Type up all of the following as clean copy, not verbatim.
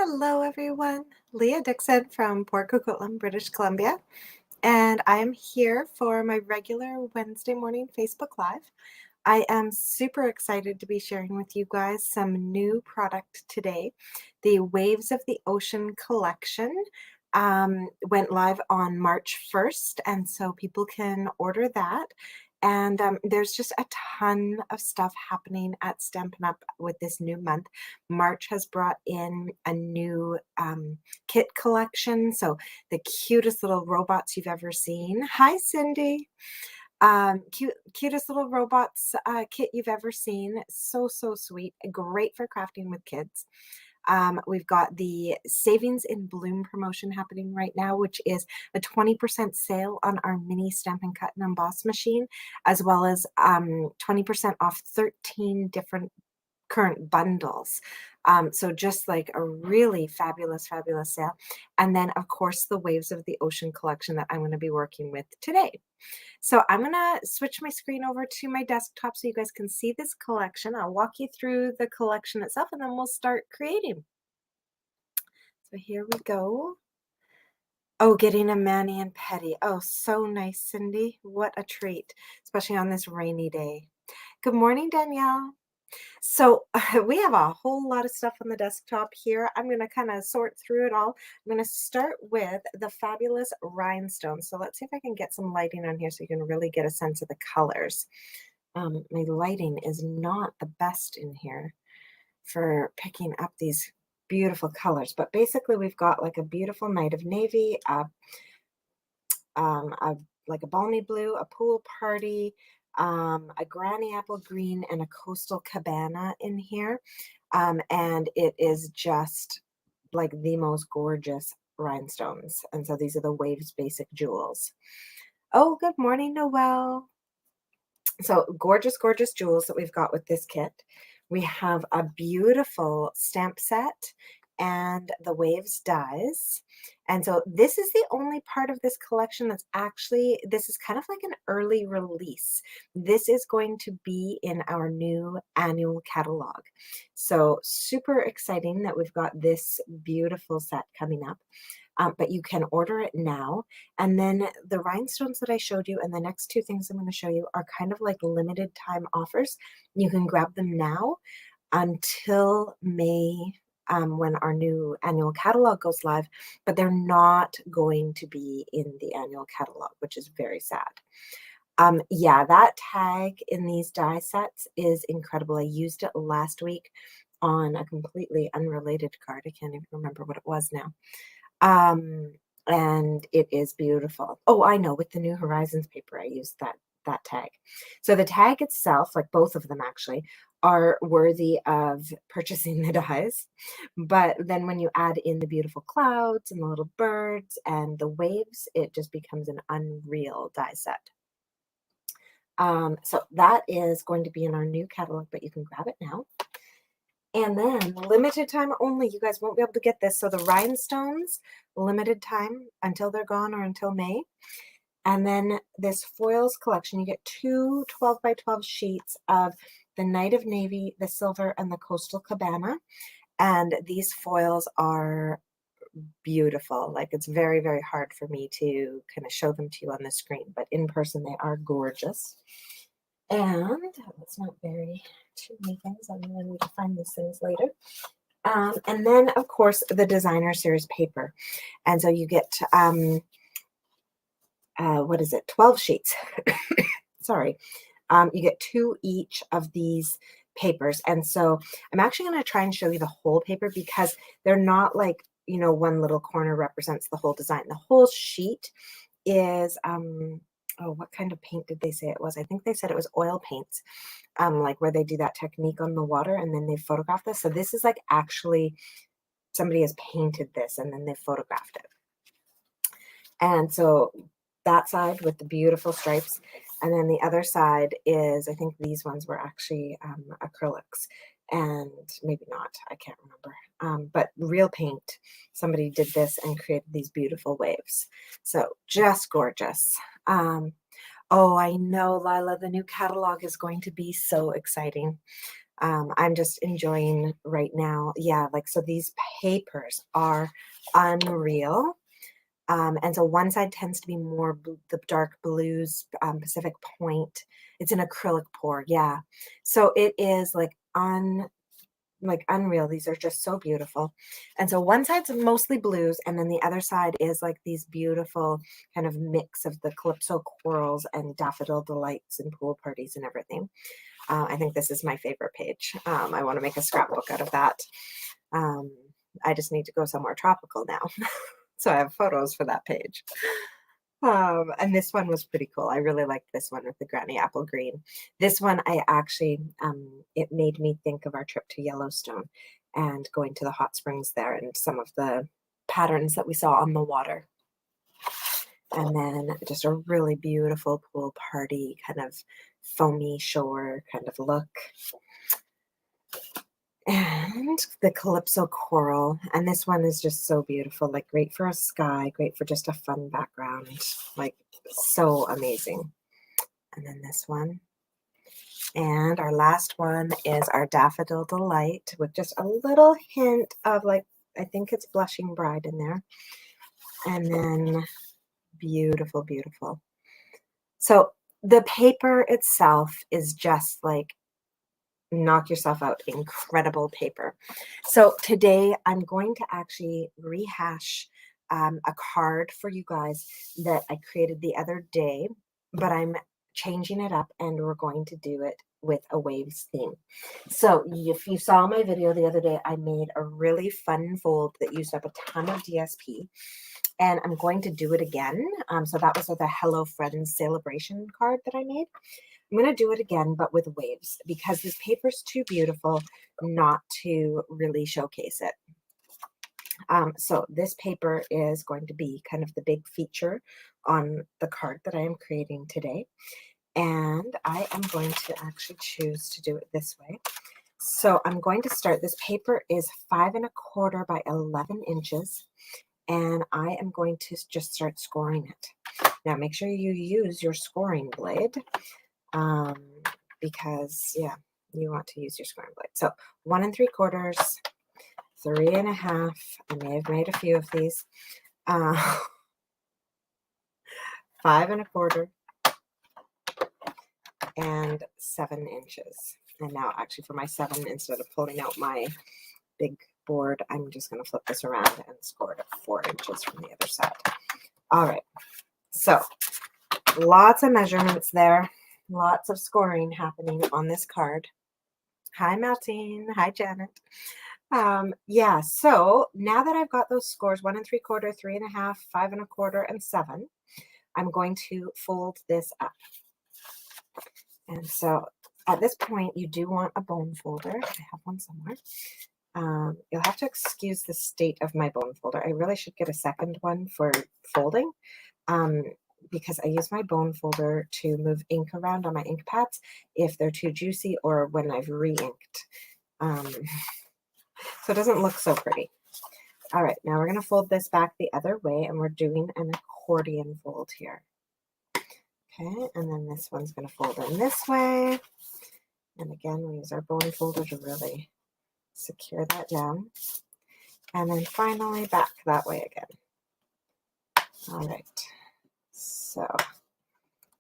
Hello, everyone. Leah Dixon from Port Coquitlam, British Columbia, and I am here for my regular Wednesday morning Facebook Live. I am super excited to be sharing with you guys some new product today. The Waves of the Ocean collection went live on March 1st, and so people can order that. And there's just a ton of stuff happening at Stampin' Up! With this new month. March has brought in a new kit collection, so the cutest little robots you've ever seen. Hi, Cindy. Cutest little robots kit you've ever seen. So sweet. Great for crafting with kids. We've got the Savings in Bloom promotion happening right now, which is a 20% sale on our mini Stampin' Cut and Emboss machine, as well as 20% off 13 different current bundles. So just like a really fabulous sale. And then of course the Waves of the Ocean collection that I'm going to be working with today. So I'm going to switch my screen over to my desktop so you guys can see this collection. I'll walk you through the collection itself and then we'll start creating. So here we go. Oh, getting a mani and pedi. Oh, so nice, Cindy. What a treat, especially on this rainy day. Good morning, Danielle. So we have a whole lot of stuff on the desktop here. I'm going to kind of sort through it all. I'm going to start with the fabulous Rhinestones. So let's see if I can get some lighting on here so you can really get a sense of the colors. My lighting is not the best in here for picking up these beautiful colors, but basically we've got like a beautiful night of navy, like a balmy blue, a pool party, a granny apple green, and a coastal cabana in here. And it is just like the most gorgeous rhinestones. And so these are the Waves Basic Jewels. Oh, good morning, Noelle. So gorgeous jewels that we've got with this kit. We have a beautiful stamp set and the Waves dies. And so this is the only part of this collection that's actually, this is kind of like an early release. This is going to be in our new annual catalog. So super exciting that we've got this beautiful set coming up. But you can order it now. And then the rhinestones that I showed you and the next two things I'm going to show you are kind of like limited time offers. You can grab them now until May when our new annual catalog goes live, but they're not going to be in the annual catalog, which is very sad. Yeah, that tag in these die sets is incredible. I used it last week on a completely unrelated card. I can't even remember what it was now. And it is beautiful. Oh, I know, with the New Horizons paper, I used that tag. So the tag itself, like both of them actually, are worthy of purchasing the dies. But then when you add in the beautiful clouds and the little birds and the waves, it just becomes an unreal die set. So that is going to be in our new catalog, but you can grab it now. And then limited time only, you guys won't be able to get this. So the rhinestones, limited time until they're gone or until May. And then this foils collection, you get two 12 by 12 sheets of the Night of Navy, the Silver, and the Coastal Cabana. And these foils are beautiful. Like, it's very hard for me to kind of show them to you on the screen, but in person they are gorgeous. And let's not bury too many things. I'm going to need to find these things later. And then, of course, the designer series paper. And so you get, what is it, 12 sheets. Sorry. You get 2 each of these papers. And so I'm actually going to try and show you the whole paper because they're not like, you know, one little corner represents the whole design. The whole sheet is, oh, what kind of paint did they say it was? I think they said it was oil paints, like where they do that technique on the water and then they photograph this. So this is like actually somebody has painted this and then they photographed it. And so that side with the beautiful stripes, and then the other side is, I think these ones were actually acrylics, and maybe not, I can't remember, but real paint. Somebody did this and created these beautiful waves. So just gorgeous. Oh, I know, Lila, the new catalog is going to be so exciting. I'm just enjoying right now. Yeah, like, so these papers are unreal. And so one side tends to be more the dark blues, Pacific Point. It's an acrylic pour, yeah. So it is like unreal. These are just so beautiful. And so one side's mostly blues, and then the other side is like these beautiful kind of mix of the calypso corals and daffodil delights and pool parties and everything. I think this is my favorite page. I want to make a scrapbook out of that. Um, I just need to go somewhere tropical now. So I have photos for that page. And this one was pretty cool. I really liked this one with the granny apple green. This one, I actually, it made me think of our trip to Yellowstone and going to the hot springs there and some of the patterns that we saw on the water. And then just a really beautiful pool party, kind of foamy shore kind of look. And the calypso coral. And this one is just so beautiful, like great for a sky, great for just a fun background, like so amazing. And then this one. And our last one is our Daffodil Delight with just a little hint of, like, I think it's Blushing Bride in there. And then beautiful, beautiful. So the paper itself is just like knock yourself out, incredible paper. So today I'm going to actually rehash a card for you guys that I created the other day, but I'm changing it up and we're going to do it with a waves theme. So if you saw my video the other day, I made a really fun fold that used up a ton of DSP, and I'm going to do it again. So that was the Hello Friends celebration card that I made. I'm going to do it again, but with waves, because this paper is too beautiful not to really showcase it. So this paper is going to be kind of the big feature on the card that I am creating today. And I am going to actually choose to do it this way. So I'm going to start. This paper is 5 1/4 by 11 inches. And I am going to just start scoring it. Now make sure you use your scoring blade. Because yeah, you want to use your scoring blade. So 1 3/4, 3 1/2. I may have made a few of these. 5 1/4, and 7 inches. And now actually for my 7, instead of pulling out my big board, I'm just going to flip this around and score it at 4 inches from the other side. All right. So lots of measurements there. Lots of scoring happening on this card. Hi, Meltine. Hi, Janet. Yeah, so now that I've got those scores, 1 3/4, 3 1/2, 5 1/4, and 7, I'm going to fold this up. And so at this point, you do want a bone folder. I have one somewhere. You'll have to excuse the state of my bone folder. I really should get a second one for folding. Because I use my bone folder to move ink around on my ink pads if they're too juicy or when I've re-inked. So it doesn't look so pretty. All right, now we're going to fold this back the other way, and we're doing an accordion fold here. Okay, and then this one's going to fold in this way. And again, we use our bone folder to really secure that down. And then finally back that way again. All right. So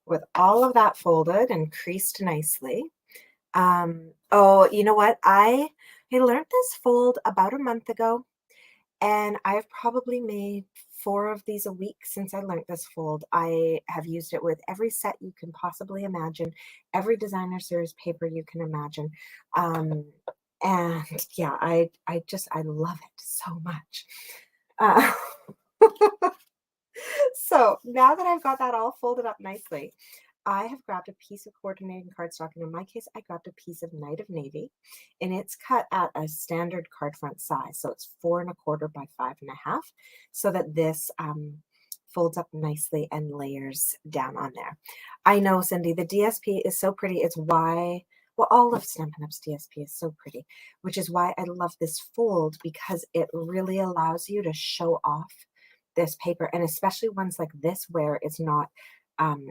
with all of that folded and creased nicely, oh, you know what? I learned this fold about a month ago, and I've probably made 4 of these a week since I learned this fold. I have used it with every set you can possibly imagine, every designer series paper you can imagine. And yeah, I love it so much. So now that I've got that all folded up nicely, I have grabbed a piece of coordinating cardstock, and in my case, I grabbed a piece of Night of Navy, and it's cut at a standard card front size. So it's 4 1/4 by 5 1/2, so that this folds up nicely and layers down on there. I know, Cindy, the DSP is so pretty. It's why, well, all of Stampin' Up's DSP is so pretty, which is why I love this fold, because it really allows you to show off this paper, and especially ones like this where it's not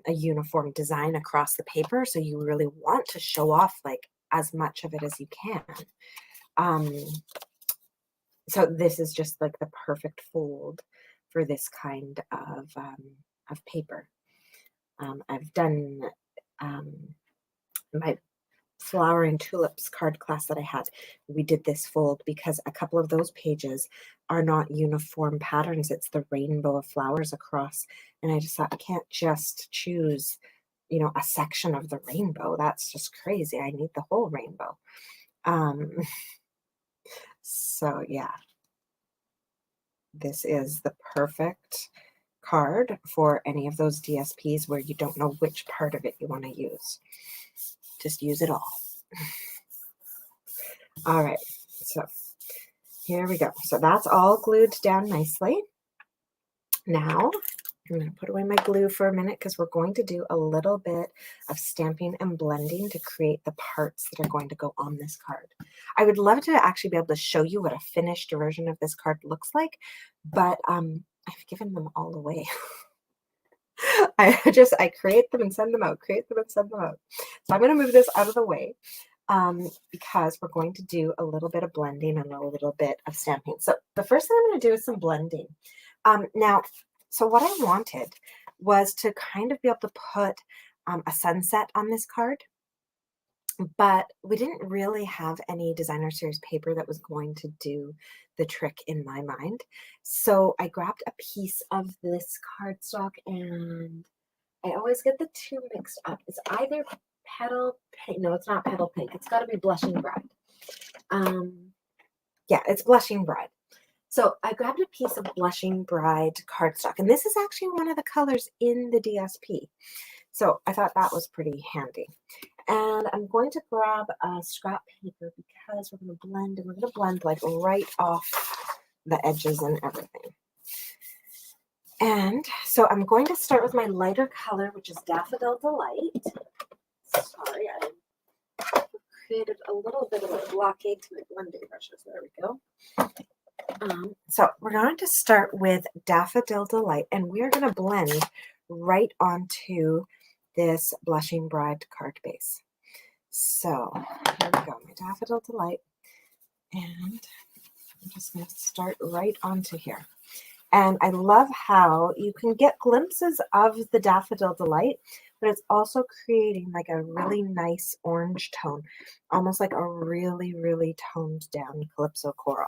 a uniform design across the paper. So you really want to show off like as much of it as you can. So this is just like the perfect fold for this kind of paper. I've done my flowering tulips card class that I had. We did this fold because a couple of those pages are not uniform patterns. It's the rainbow of flowers across. And I just thought, I can't just choose, you know, a section of the rainbow. That's just crazy. I need the whole rainbow. So yeah, this is the perfect card for any of those DSPs where you don't know which part of it you want to use. Just use it all. All right, so here we go. So that's all glued down nicely. Now I'm going to put away my glue for a minute because we're going to do a little bit of stamping and blending to create the parts that are going to go on this card. I would love to actually be able to show you what a finished version of this card looks like, but I've given them all away. I create them and send them out, create them and send them out. So I'm going to move this out of the way because we're going to do a little bit of blending and a little bit of stamping. So the first thing I'm going to do is some blending. Now, so what I wanted was to kind of be able to put a sunset on this card, but we didn't really have any designer series paper that was going to do the trick in my mind. So I grabbed a piece of this cardstock, and I always get the two mixed up. It's either Petal Pink. No, it's not Petal Pink. It's got to be Blushing Bride. Yeah, it's Blushing Bride. So I grabbed a piece of Blushing Bride cardstock, and this is actually one of the colors in the DSP. So I thought that was pretty handy. And I'm going to grab a scrap paper because we're going to blend, and we're going to blend like right off the edges and everything. And so I'm going to start with my lighter color, which is Daffodil Delight. Sorry, I created a little bit of a blockade to my blending brushes. There we go. So we're going to start with Daffodil Delight, and we're going to blend right onto this Blushing Bride card base. So here we go, my Daffodil Delight, and I'm just going to start right onto here. And I love how you can get glimpses of the Daffodil Delight, but it's also creating like a really nice orange tone, almost like a really, really toned down Calypso Coral,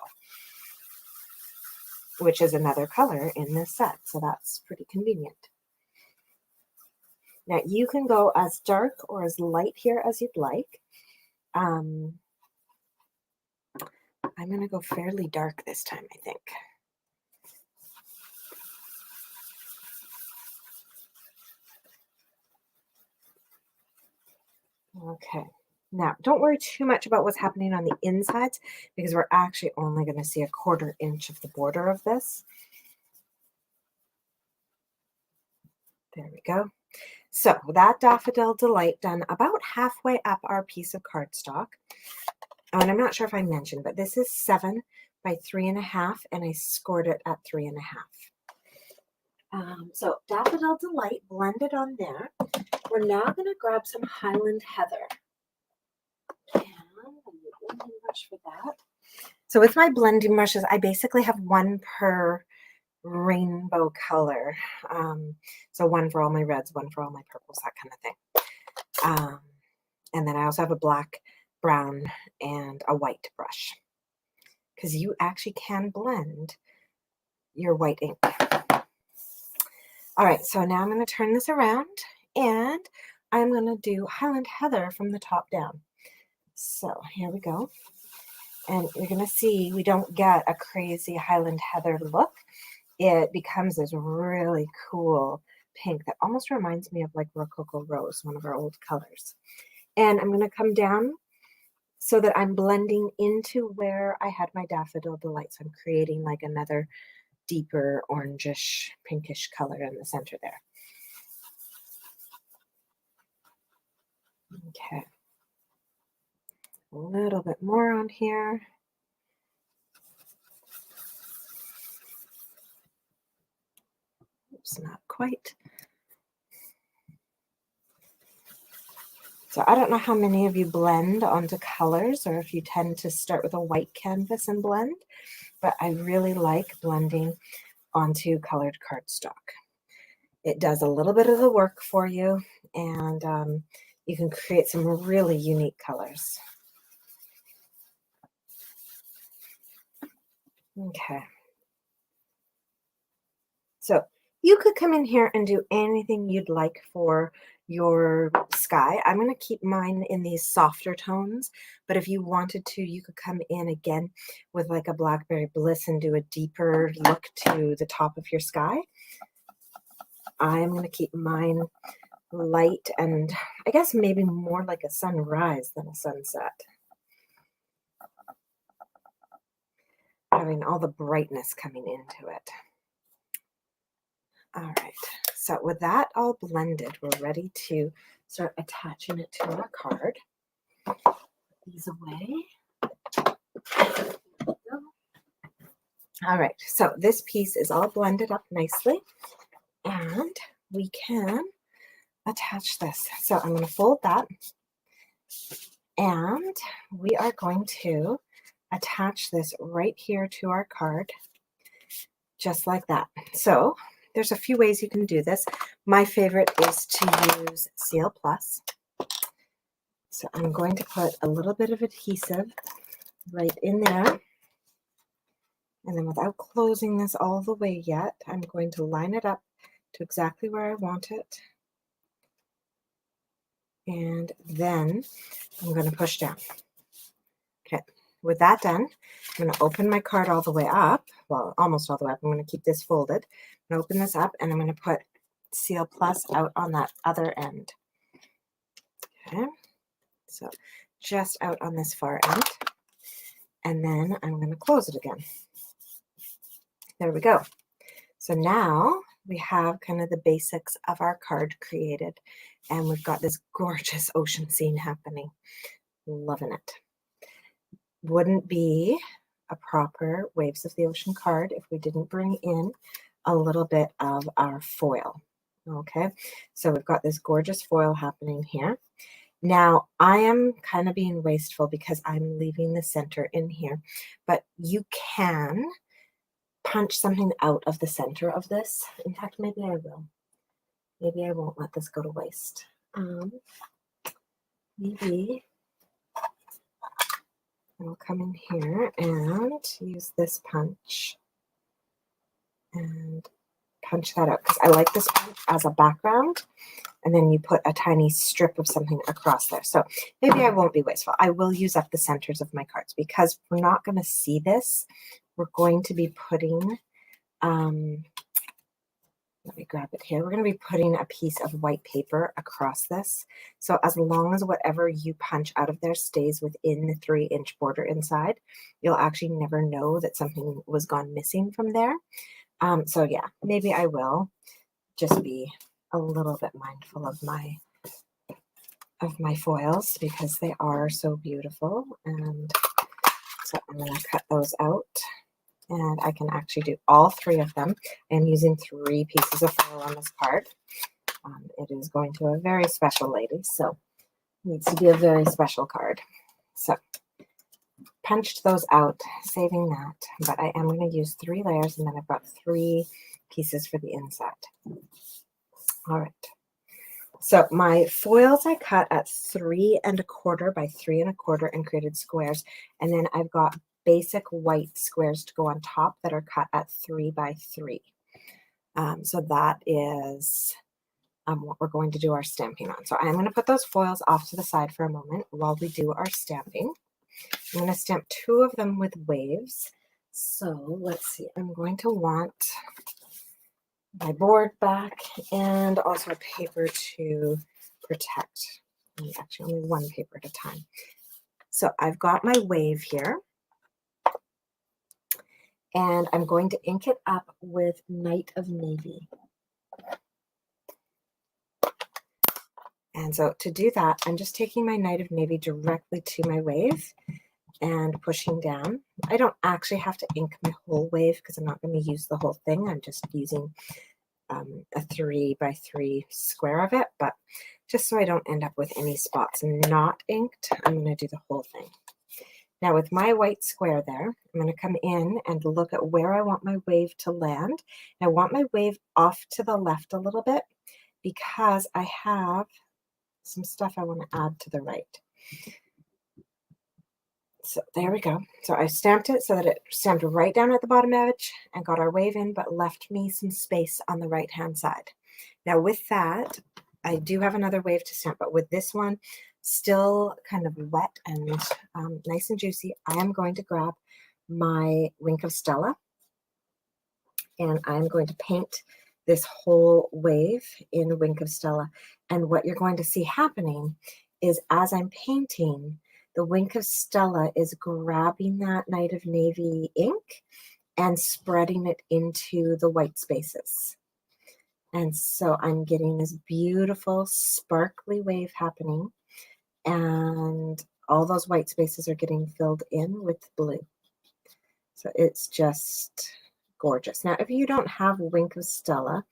which is another color in this set. So that's pretty convenient. Now you can go as dark or as light here as you'd like. I'm going to go fairly dark this time, I think. Okay, now don't worry too much about what's happening on the insides because we're actually only going to see a 1/4 inch of the border of this. There we go. So that Daffodil Delight done about halfway up our piece of cardstock. Oh, and I'm not sure if I mentioned, but this is 7 by 3.5, and I scored it at 3.5. So Daffodil Delight blended on there. We're now going to grab some Highland Heather. And I'm going to use a blending brush for that. So with my blending brushes, I basically have one per rainbow color. So one for all my reds, one for all my purples, that kind of thing. And then I also have a black, brown, and a white brush, because you actually can blend your white ink. All right, so now I'm going to turn this around, and I'm going to do Highland Heather from the top down. So here we go. And you're going to see we don't get a crazy Highland Heather look. It becomes this really cool pink that almost reminds me of like Rococo Rose, one of our old colors. And I'm going to come down so that I'm blending into where I had my Daffodil Delight. So I'm creating like another deeper orangish, pinkish color in the center there. Okay. A little bit more on here. Oops, not quite. So I don't know how many of you blend onto colors or if you tend to start with a white canvas and blend, but I really like blending onto colored cardstock. It does a little bit of the work for you, and you can create some really unique colors. Okay. So you could come in here and do anything you'd like for your sky. I'm going to keep mine in these softer tones, but if you wanted to, you could come in again with like a Blackberry Bliss and do a deeper look to the top of your sky. I'm going to keep mine light and I guess maybe more like a sunrise than a sunset. Having all the brightness coming into it. All right, so with that all blended, we're ready to start attaching it to our card. Put these away. All right, so this piece is all blended up nicely, and we can attach this. So I'm going to fold that, and we are going to attach this right here to our card, just like that. So there's a few ways you can do this. My favorite is to use Seal Plus. So I'm going to put a little bit of adhesive right in there. And then without closing this all the way yet, I'm going to line it up to exactly where I want it. And then I'm going to push down. Okay, with that done, I'm going to open my card all the way up. Well, almost all the way up. I'm going to keep this folded. I'm going to open this up and I'm going to put Seal Plus out on that other end. Okay, so just out on this far end. And then I'm going to close it again. There we go. So now we have kind of the basics of our card created, and we've got this gorgeous ocean scene happening. Loving it. Wouldn't be a proper Waves of the Ocean card if we didn't bring in a little bit of our foil. Okay, so we've got this gorgeous foil happening here. Now I am kind of being wasteful because I'm leaving the center in here, but you can punch something out of the center of this. In fact, maybe I will. Maybe I won't let this go to waste. Maybe I'll come in here and use this punch and punch that out because I like this punch as a background, and then you put a tiny strip of something across there. So maybe I won't be wasteful. I will use up the centers of my cards because we're not going to see this. We're going to be putting let me grab it here. We're going to be putting a piece of white paper across this. So as long as whatever you punch out of there stays within the 3-inch border inside, you'll actually never know that something was gone missing from there. So yeah, maybe I will just be a little bit mindful of my foils because they are so beautiful. And so I'm going to cut those out. And I can actually do all 3 of them. I'm using 3 pieces of foil on this card. It is going to a very special lady, so it needs to be a very special card. So punched those out, saving that, but I am going to use 3 layers, and then I've got 3 pieces for the inside. All right. So my foils I cut at 3 1/4 by 3 1/4 and created squares, and then I've got basic white squares to go on top that are cut at 3 by 3. So that is what we're going to do our stamping on. So I'm going to put those foils off to the side for a moment while we do our stamping. I'm going to stamp 2 of them with waves. So let's see, I'm going to want my board back and also a paper to protect. Actually, only 1 paper at a time. So I've got my wave here. And I'm going to ink it up with Night of Navy. And so to do that, I'm just taking my Night of Navy directly to my wave and pushing down. I don't actually have to ink my whole wave because I'm not going to use the whole thing. I'm just using a 3 by 3 square of it, but just so I don't end up with any spots not inked, I'm going to do the whole thing. Now with my white square there, I'm going to come in and look at where I want my wave to land. I want my wave off to the left a little bit because I have some stuff I want to add to the right. So there we go. So I stamped it so that it stamped right down at the bottom edge and got our wave in, but left me some space on the right-hand side. Now with that, I do have another wave to stamp, but with this one still kind of wet and nice and juicy, I am going to grab my Wink of Stella and I'm going to paint this whole wave in Wink of Stella. And what you're going to see happening is as I'm painting, the Wink of Stella is grabbing that Night of Navy ink and spreading it into the white spaces. And so I'm getting this beautiful sparkly wave happening, and all those white spaces are getting filled in with blue. So it's just gorgeous. Now, if you don't have Wink of Stella,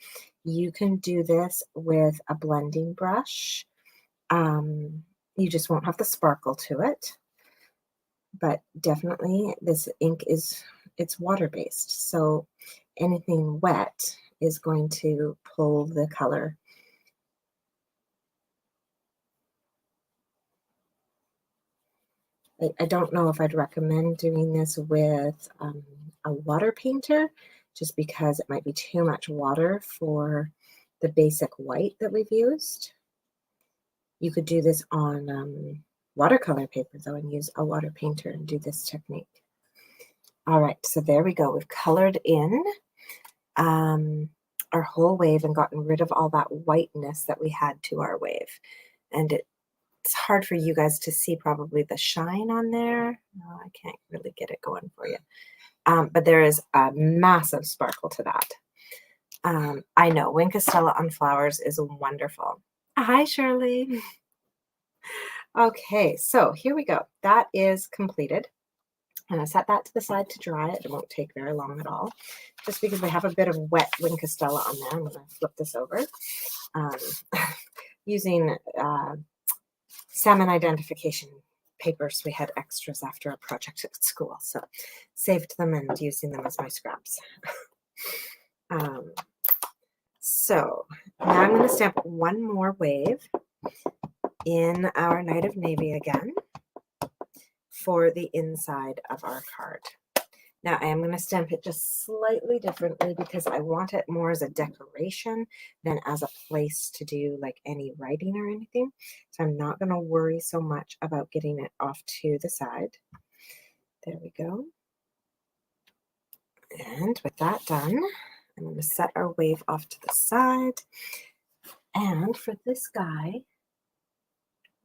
you can do this with a blending brush. You just won't have the sparkle to it, but definitely this ink it's water-based, so anything wet is going to pull the color. I don't know if I'd recommend doing this with a water painter, just because it might be too much water for the basic white that we've used. You could do this on watercolor paper though and use a water painter and do this technique. All right, so there we go. We've colored in our whole wave and gotten rid of all that whiteness that we had to our wave. And it's hard for you guys to see probably the shine on there. No, I can't really get it going for you. But there is a massive sparkle to that. I know, Wink of Stella on flowers is wonderful. Hi, Shirley. Okay, so here we go. That is completed. And I set that to the side to dry. It won't take very long at all, just because we have a bit of wet Wink of Stella on there. I'm going to flip this over. Using salmon identification papers, we had extras after a project at school, so saved them and using them as my scraps. So now I'm going to stamp one more wave in our Night of Navy again for the inside of our card. Now I am going to stamp it just slightly differently because I want it more as a decoration than as a place to do like any writing or anything. So I'm not going to worry so much about getting it off to the side. There we go. And with that done, I'm going to set our wave off to the side. And for this guy,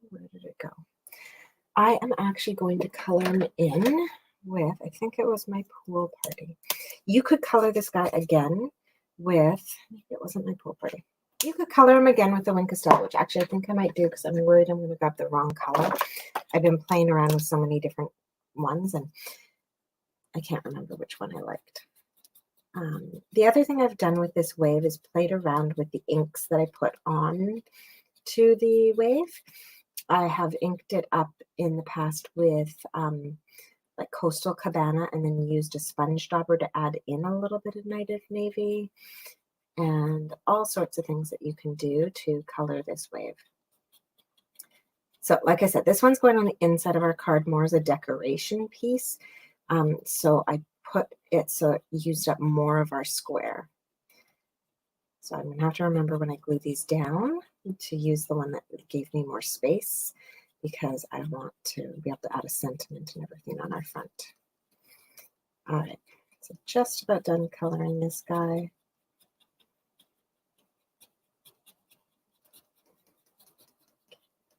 where did it go? I am actually going to color him in with, I think it was my pool party. You could color this guy again with, it wasn't my pool party. You could color him again with the Wink of Stella, which actually I think I might do because I'm worried I'm going to grab the wrong color. I've been playing around with so many different ones and I can't remember which one I liked. The other thing I've done with this wave is played around with the inks that I put on to the wave. I have inked it up in the past with like Coastal Cabana and then used a sponge dauber to add in a little bit of Night of Navy and all sorts of things that you can do to color this wave. So like I said, this one's going on the inside of our card more as a decoration piece. So I put it so it used up more of our square. So I'm going to have to remember when I glue these down to use the one that gave me more space because I want to be able to add a sentiment and everything on our front. All right, so just about done coloring this guy.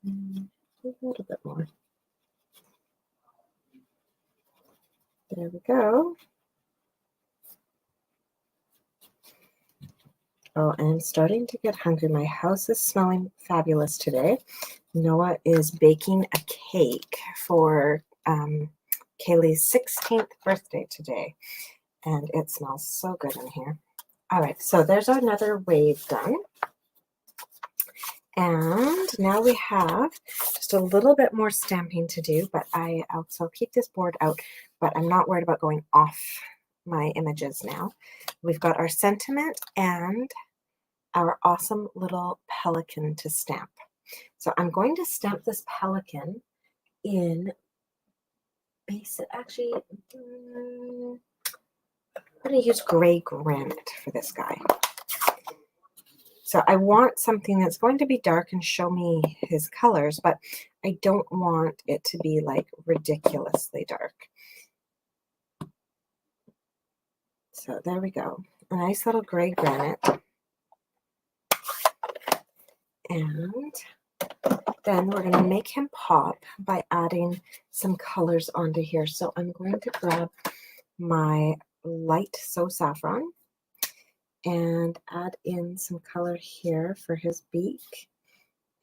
A little bit more. There we go. Oh, I'm starting to get hungry. My house is smelling fabulous today. Noah is baking a cake for Kaylee's 16th birthday today, and it smells so good in here. All right, so there's another wave done. And now we have just a little bit more stamping to do, but I'll keep this board out, but I'm not worried about going off my images now. We've got our sentiment and our awesome little pelican to stamp. So I'm going to stamp this pelican in basic, actually, I'm going to use gray granite for this guy. So I want something that's going to be dark and show me his colors, but I don't want it to be like ridiculously dark. So there we go. A nice little gray granite. And then we're going to make him pop by adding some colors onto here. So I'm going to grab my light So Saffron and add in some color here for his beak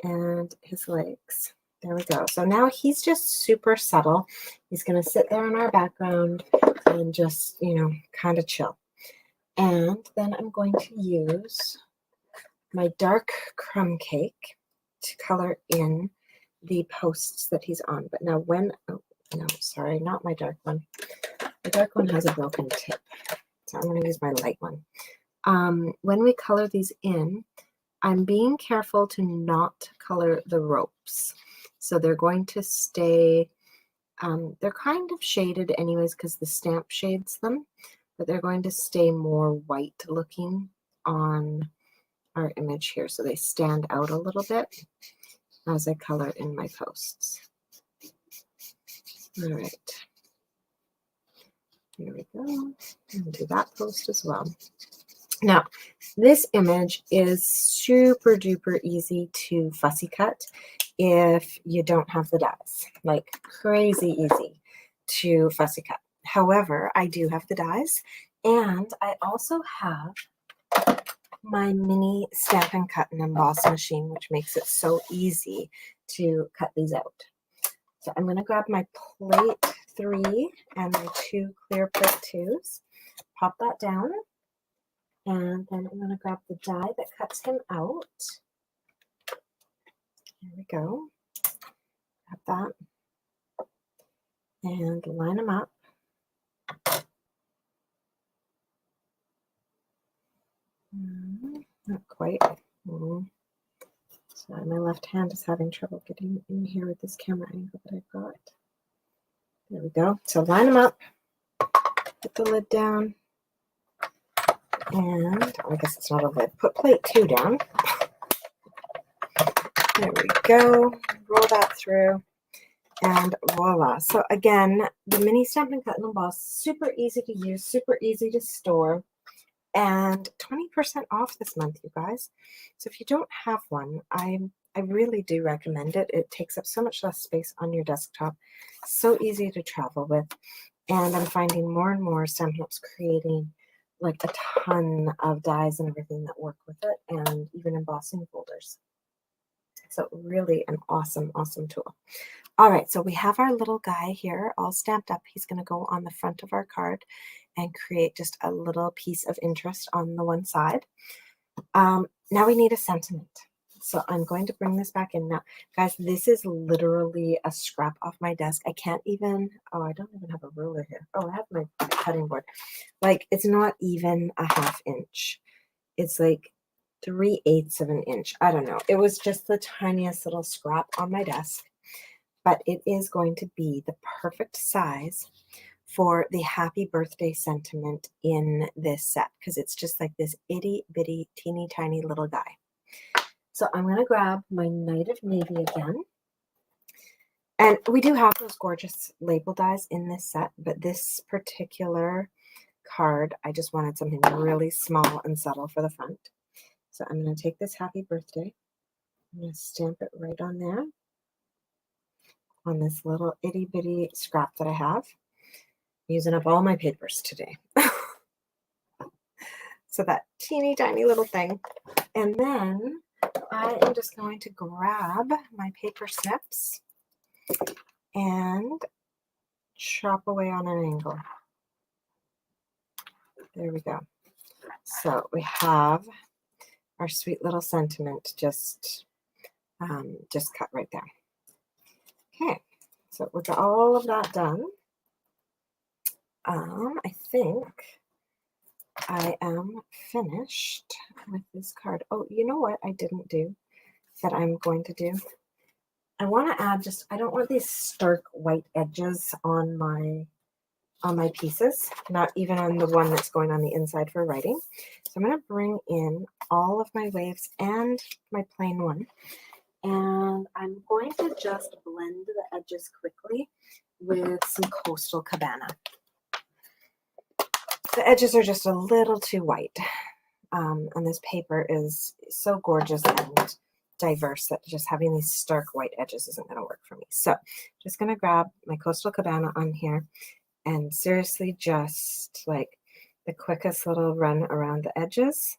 and his legs. There we go. So now he's just super subtle. He's going to sit there in our background and just, you know, kind of chill. And then I'm going to use my dark crumb cake to color in the posts that he's on. But now when, oh, no, sorry, not my dark one. The dark one has a broken tip. So I'm going to use my light one. When we color these in, I'm being careful to not color the ropes. So they're going to stay, they're kind of shaded anyways because the stamp shades them, but they're going to stay more white looking on our image here. So they stand out a little bit as I color in my posts. All right. Here we go. And do that post as well. Now, this image is super duper easy to fussy cut if you don't have the dies, like crazy easy to fussy cut. However, I do have the dies, and I also have my mini Stampin' Cut and Emboss machine, which makes it so easy to cut these out. So I'm going to grab my plate 3 and my 2 clear plate 2s, pop that down, and then I'm going to grab the die that cuts him out. There we go. Grab that and line them up. Not quite. Sorry, my left hand is having trouble getting in here with this camera angle that I've got. There we go. So line them up, put the lid down, and I guess it's not a lid. Put plate 2 down. There we go. Roll that through, and voila. So again, the mini Stampin' Cut and Emboss, super easy to use, super easy to store, and 20% off this month, you guys. So if you don't have one, I really do recommend it. It takes up so much less space on your desktop, so easy to travel with, and I'm finding more and more Stampin' Up's creating like a ton of dies and everything that work with it, and even embossing folders. So really an awesome, awesome tool. All right, so we have our little guy here all stamped up. He's going to go on the front of our card and create just a little piece of interest on the one side. Now we need a sentiment. So I'm going to bring this back in now. Guys, this is literally a scrap off my desk. I can't even, oh, I don't even have a ruler here. Oh, I have my cutting board. Like, it's not even a ½ inch. It's like 3/8 of an inch. I don't know. It was just the tiniest little scrap on my desk, but it is going to be the perfect size for the happy birthday sentiment in this set, because it's just like this itty bitty teeny tiny little guy. So I'm going to grab my Night of Navy again. And we do have those gorgeous label dies in this set, but this particular card, I just wanted something really small and subtle for the front. So I'm going to take this happy birthday. I'm going to stamp it right on there on this little itty bitty scrap that I have. Using up all my papers today. So that teeny tiny little thing. And then I am just going to grab my paper snips and chop away on an angle. There we go. So we have our sweet little sentiment just cut right there. Okay, so with all of that done, I think I am finished with this card. Oh, you know what I didn't do that I'm going to do? I want to add I don't want these stark white edges on my pieces, not even on the one that's going on the inside for writing. So I'm going to bring in all of my waves and my plain one, and I'm going to just blend the edges quickly with some Coastal Cabana. The edges are just a little too white, and this paper is so gorgeous and diverse that just having these stark white edges isn't going to work for me. So just going to grab my Coastal Cabana on here and seriously just like the quickest little run around the edges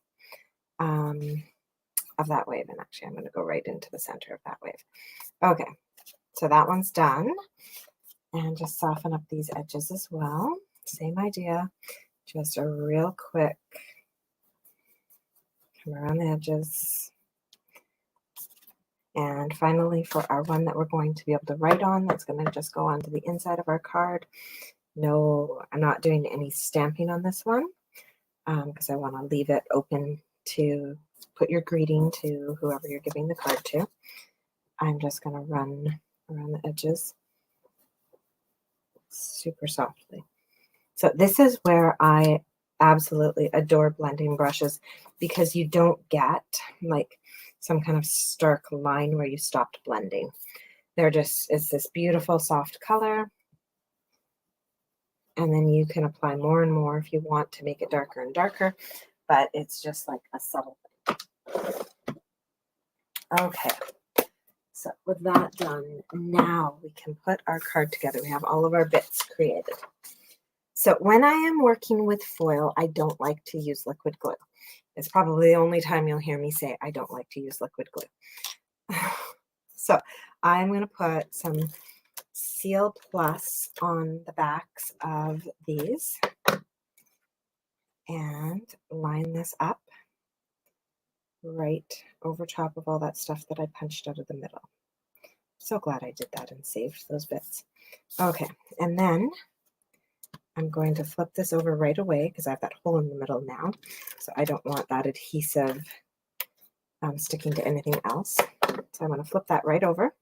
of that wave. And actually, I'm going to go right into the center of that wave. Okay, so that one's done. And just soften up these edges as well. Same idea, just a real quick come around the edges. And finally, for our one that we're going to be able to write on, that's going to just go onto the inside of our card. No, I'm not doing any stamping on this one because I want to leave it open to put your greeting to whoever you're giving the card to. I'm just going to run around the edges super softly. So this is where I absolutely adore blending brushes, because you don't get like some kind of stark line where you stopped blending. It's this beautiful soft color. And then you can apply more and more if you want to make it darker and darker, but it's just like a subtle thing. Okay, so with that done, now we can put our card together. We have all of our bits created. So when I am working with foil, I don't like to use liquid glue. It's probably the only time you'll hear me say I don't like to use liquid glue. So I'm going to put some Seal Plus on the backs of these and line this up right over top of all that stuff that I punched out of the middle. So glad I did that and saved those bits. Okay, and then I'm going to flip this over right away because I have that hole in the middle now. So I don't want that adhesive sticking to anything else. So I'm going to flip that right over.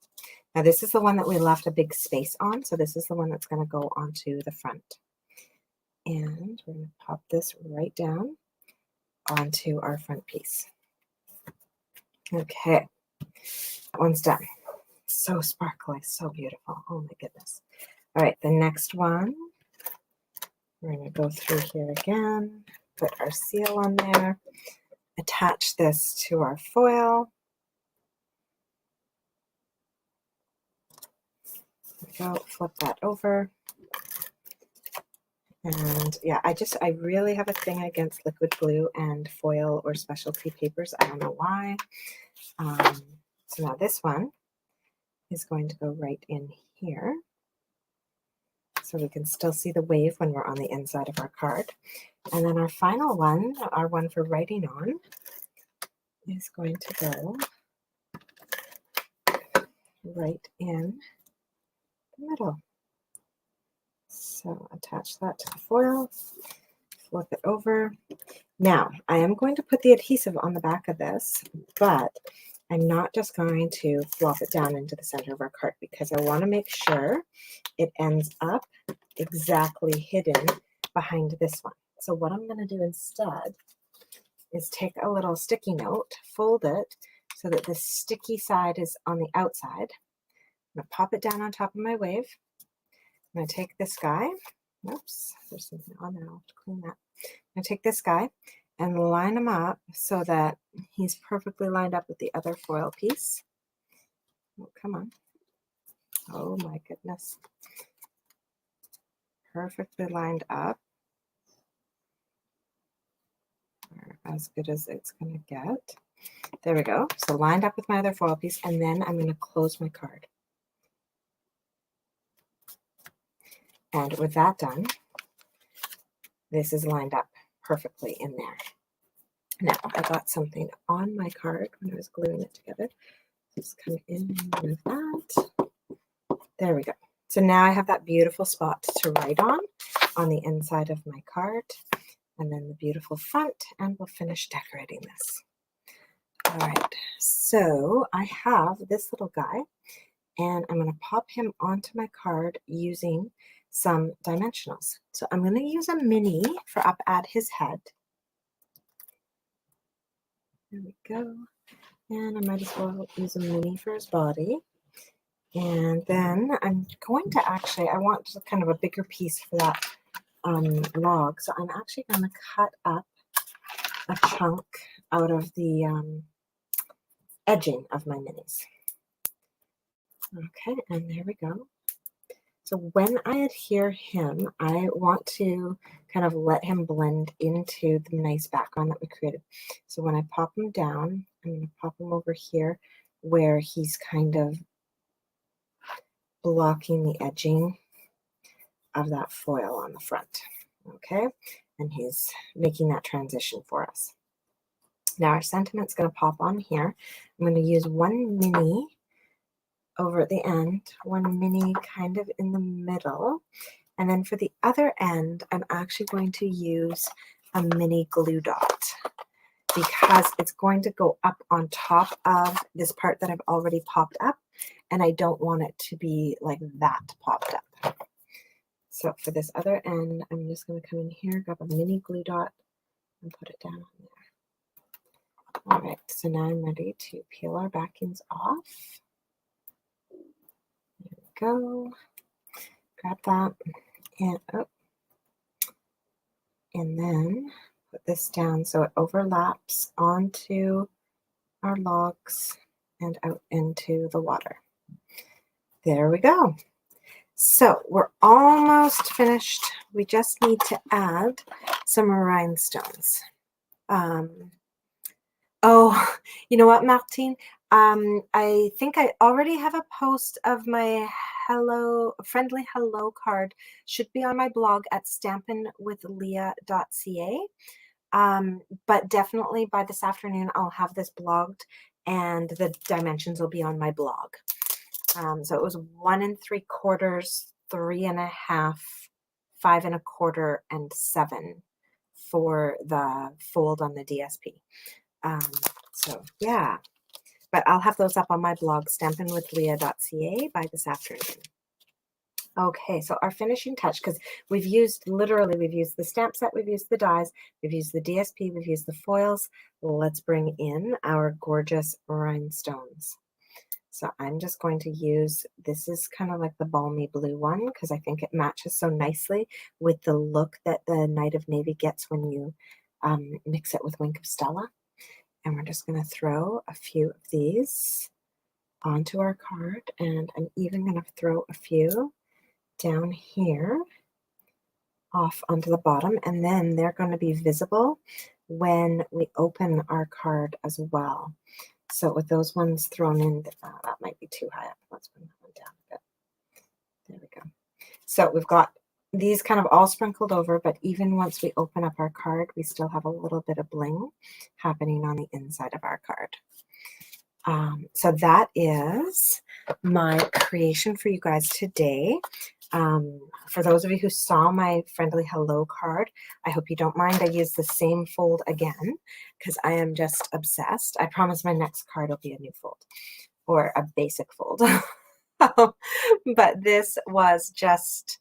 Now this is the one that we left a big space on. So this is the one that's going to go onto the front. And we're going to pop this right down onto our front piece. Okay, that one's done. So sparkly, so beautiful. Oh my goodness. All right, the next one, we're going to go through here again, put our seal on there, attach this to our foil. There we go, flip that over. And yeah, I really have a thing against liquid glue and foil or specialty papers. I don't know why. So now this one is going to go right in here. So we can still see the wave when we're on the inside of our card. And then our final one, our one for writing on, is going to go right in the middle. So attach that to the foil, flip it over. Now, I am going to put the adhesive on the back of this, but I'm not just going to flop it down into the center of our card because I want to make sure it ends up exactly hidden behind this one. So what I'm going to do instead is take a little sticky note, fold it so that the sticky side is on the outside. I'm going to pop it down on top of my wave. I'm going to take this guy. Oops, there's something on there. I'll have to clean that. I'm going to take this guy and line him up so that he's perfectly lined up with the other foil piece. Oh, come on. Oh my goodness. Perfectly lined up. As good as it's going to get. There we go. So lined up with my other foil piece, and then I'm going to close my card. And with that done, this is lined up perfectly in there. Now I got something on my card when I was gluing it together. Just come in with that. There we go. So now I have that beautiful spot to write on the inside of my card, and then the beautiful front, and we'll finish decorating this. All right, so I have this little guy, and I'm going to pop him onto my card using some dimensionals. So I'm going to use a mini for up at his head. There we go. And I might as well use a mini for his body. And then I'm going to I want just kind of a bigger piece for that log. So I'm actually going to cut up a chunk out of the edging of my minis. Okay, and there we go. So when I adhere him, I want to kind of let him blend into the nice background that we created. So when I pop him down, I'm going to pop him over here where he's kind of blocking the edging of that foil on the front. Okay, and he's making that transition for us. Now our sentiment's going to pop on here. I'm going to use one mini over at the end, one mini kind of in the middle, and then for the other end, I'm actually going to use a mini glue dot because it's going to go up on top of this part that I've already popped up, and I don't want it to be like that popped up. So for this other end, I'm just going to come in here, grab a mini glue dot, and put it down there. All right, so now I'm ready to peel our backings off. There we go. Grab that, and and then put this down so it overlaps onto our logs and out into the water. There we go. So we're almost finished. We just need to add some rhinestones. Oh, you know what, Martine? I think I already have a post of my friendly hello card. Should be on my blog at stampinwithleah.ca. But definitely by this afternoon, I'll have this blogged and the dimensions will be on my blog. So it was 1 3/4, 3.5, 5 1/4, and 7 for the fold on the DSP. So yeah, but I'll have those up on my blog, stampinwithleah.ca, by this afternoon. Okay, so our finishing touch, because we've used the stamp set, we've used the dies, we've used the DSP, we've used the foils. Let's bring in our gorgeous rhinestones. So I'm just going to use, this is kind of like the balmy blue one because I think it matches so nicely with the look that the Night of Navy gets when you mix it with Wink of Stella. And we're just going to throw a few of these onto our card, and I'm even going to throw a few down here off onto the bottom, and then they're going to be visible when we open our card as well. So with those ones thrown in, that might be too high up. Let's bring that one down a bit. There we go. So we've got these kind of all sprinkled over, but even once we open up our card, we still have a little bit of bling happening on the inside of our card. So that is my creation for you guys today. For those of you who saw my friendly hello card, I hope you don't mind I use the same fold again because I am just obsessed. I promise my next card will be a new fold or a basic fold. But this was just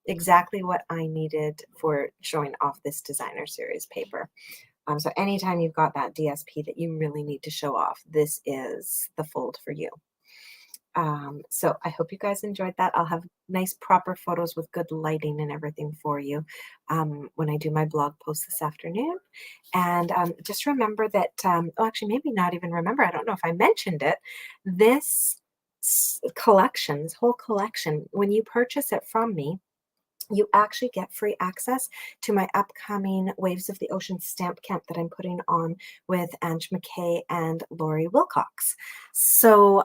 exactly what I needed for showing off this designer series paper. So anytime you've got that DSP that you really need to show off, this is the fold for you. So I hope you guys enjoyed that. I'll have nice proper photos with good lighting and everything for you when I do my blog post this afternoon. And just remember that, actually maybe not even remember, I don't know if I mentioned it, this collection, this whole collection, when you purchase it from me, you actually get free access to my upcoming Waves of the Ocean stamp camp that I'm putting on with Ange McKay and Lori Wilcox. So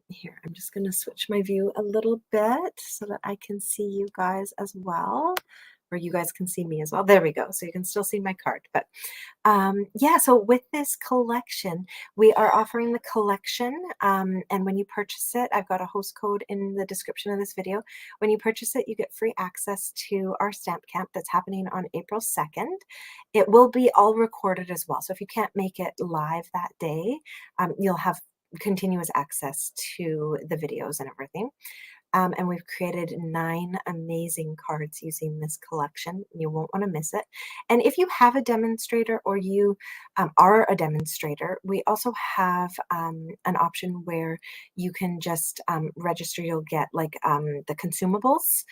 here, I'm just going to switch my view a little bit so that I can see you guys as well. or you guys can see me as well. There we go. So you can still see my card. But yeah, so with this collection, we are offering the collection. And when you purchase it, I've got a host code in the description of this video. When you purchase it, you get free access to our stamp camp that's happening on April 2nd. It will be all recorded as well. So if you can't make it live that day, you'll have continuous access to the videos and everything. And we've created 9 amazing cards using this collection. You won't want to miss it. And if you have a demonstrator or you are a demonstrator, we also have an option where you can just register. You'll get like the consumables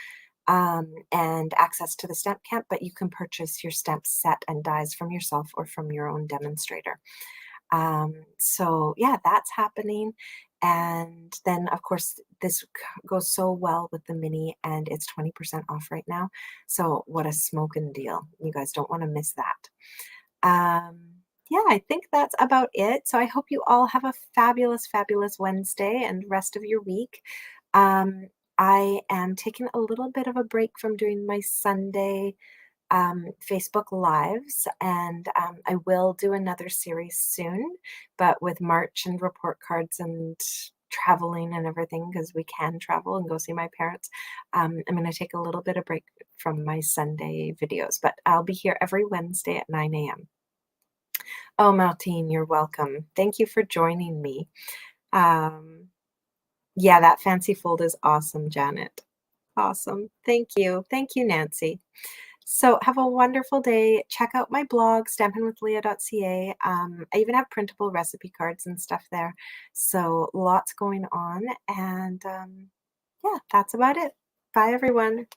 and access to the stamp camp, but you can purchase your stamp set and dies from yourself or from your own demonstrator. So yeah, that's happening. And then of course this goes so well with the mini, and it's 20% off right now. So what a smoking deal. You guys don't want to miss that. Yeah, I think that's about it. So I hope you all have a fabulous, fabulous Wednesday and rest of your week. Um, I am taking a little bit of a break from doing my Sunday Facebook Lives, and I will do another series soon, but with March and report cards and traveling and everything, because we can travel and go see my parents. I'm going to take a little bit of break from my Sunday videos, but I'll be here every Wednesday at 9 a.m. Oh, Martine, you're welcome. Thank you for joining me. Yeah, that fancy fold is awesome, Janet. Awesome. Thank you. Thank you, Nancy. So have a wonderful day. Check out my blog, stampinwithleah.ca. I even have printable recipe cards and stuff there. So lots going on. And yeah, that's about it. Bye, everyone.